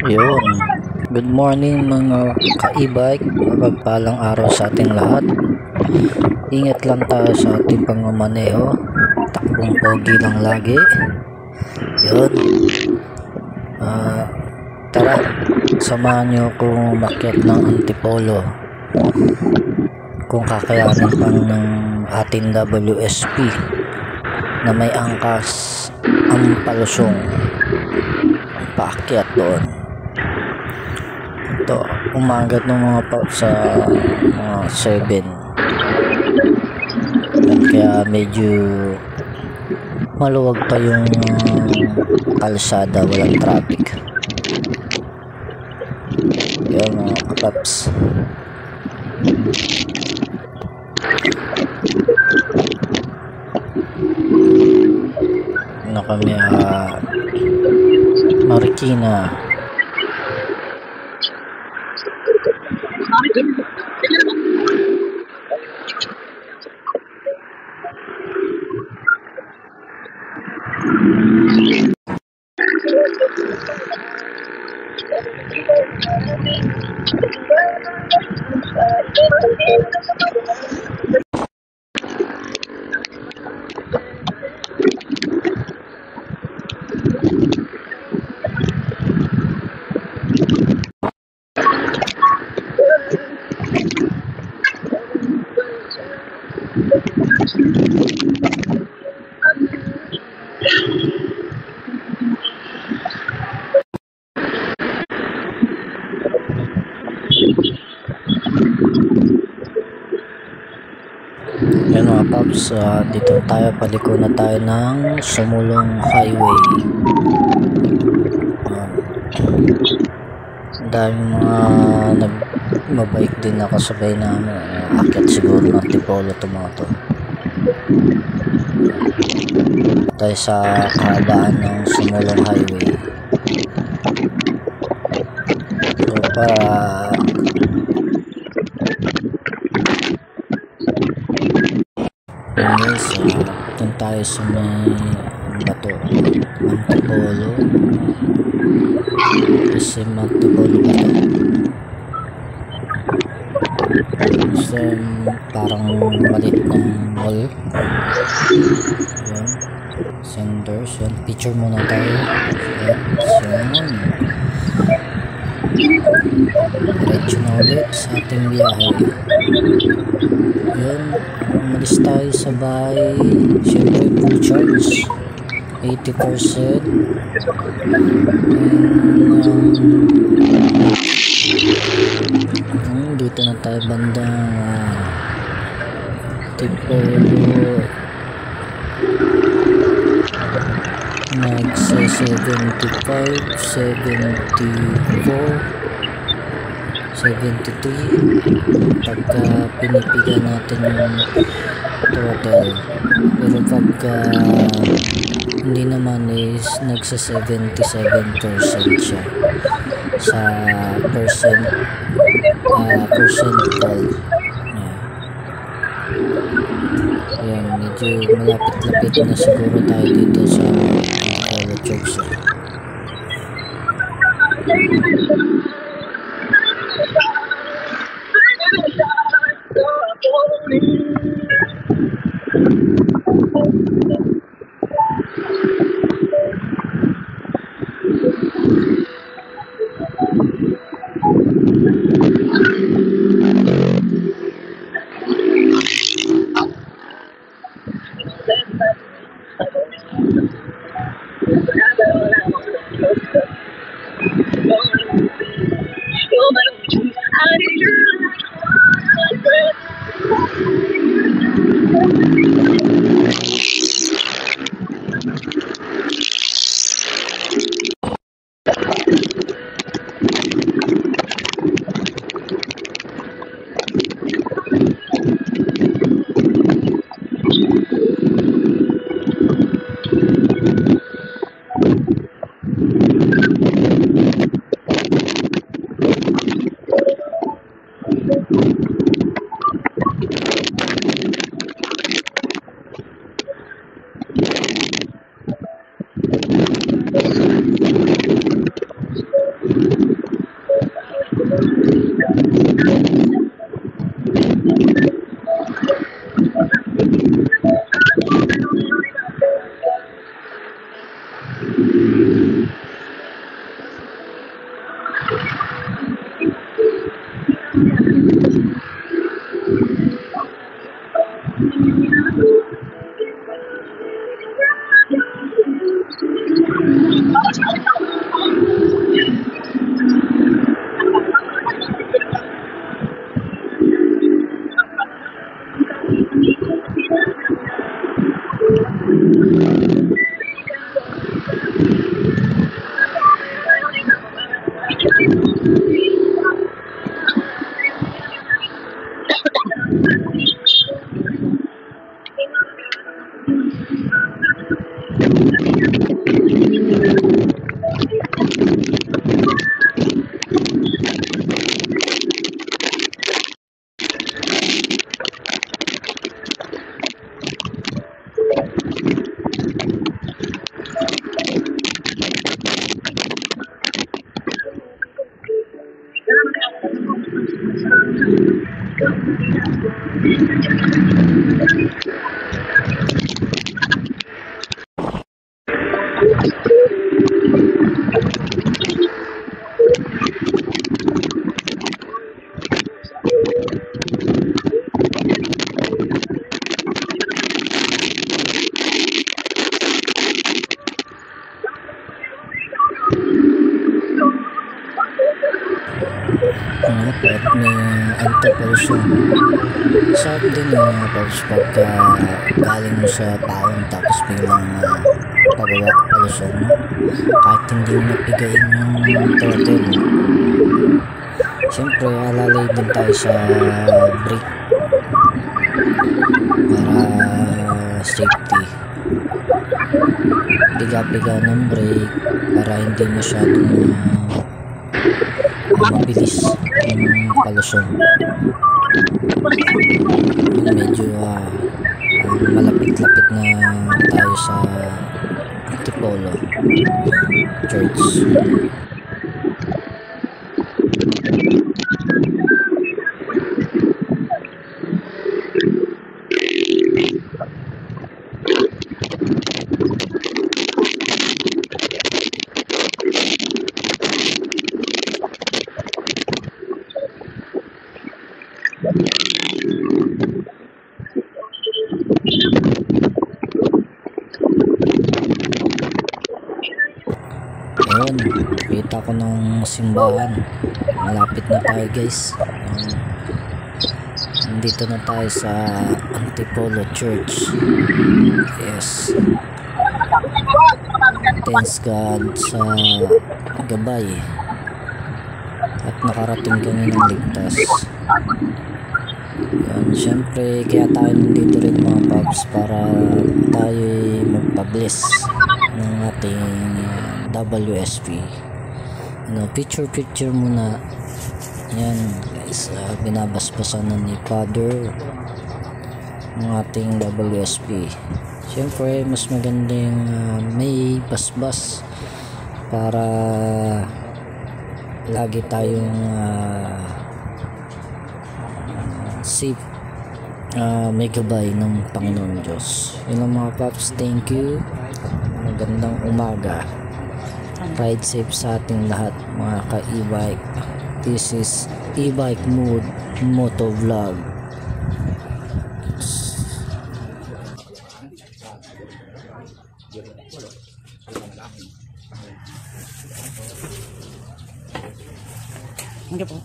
Yun. Good morning mga ka-e-bike. Mapagpalang araw sa ating lahat. Ingat lang tayo sa ating pagmamaneho. Takbong pogi lang lagi. Yun. Tara, samahan nyo kung umakyat ng Antipolo. Kung kakayanin pang ng ating WSP na may angkas ang palusong paakyat doon. Ito, umagat ng mga sa mga 7. Kaya medyo maluwag pa yung kalsada, walang traffic. Yan mga kapaps. Na kami Marikina. Yan mga paps, dito tayo, paliko na tayo ng Sumulong Highway. Dami mga nagmabike din na kasabay namin. Akyat siguro ng Antipolo ito mga to. Tayo sa kahabaan ng Sumulong Highway. So para dun tayo sa may bato Antipolo, kasi Antipolo bato, so parang maliit ng mall. Yan, senders. Yan, picture muna tayo. Yan, so diretso na ulit sa ating biyahe. Yun, umalis tayo sa bahay. Siyempre full charge 80%. And dito na tayo bandang Antipolo. Nagsa 75, 74, 73 pagka pinipiga natin yung throttle, pero pagka hindi naman is nagsa 77% siya sa percentile. Yan, medyo malapit-lapit na siguro tayo dito sa Antipolo Church. At may anti-pollution. Sarap din yung mga paps pagka galing mo sa taon tapos biglang pagawa pollution mo. Kahit hindi mo napigain yung throttle. Siyempre alalay din tayo sa brake para safety. Piga-piga ng brake para hindi masyadong mabilis yung palusong. Medyo malapit-lapit na tayo sa Antipolo Church. Ayun, kita ko ng simbahan. Malapit na tayo guys. Nandito na tayo sa Antipolo Church. Yes. Thanks God sa gabay. At nakarating kami ng ligtas. Yan, syempre kaya tayo nandito rin mga paps para tayo magpa-bless ng ating WSP. Picture muna. Yan guys, binabasbasan na ni Father ng ating WSP. Syempre mas magandang may basbas para lagi tayong safe, may gabay ng Panginoon Diyos. Yun lang mga paps, thank you. Magandang umaga. Ride safe sa ating lahat mga ka-e-bike. This is e-bike moto vlog. Hindi po.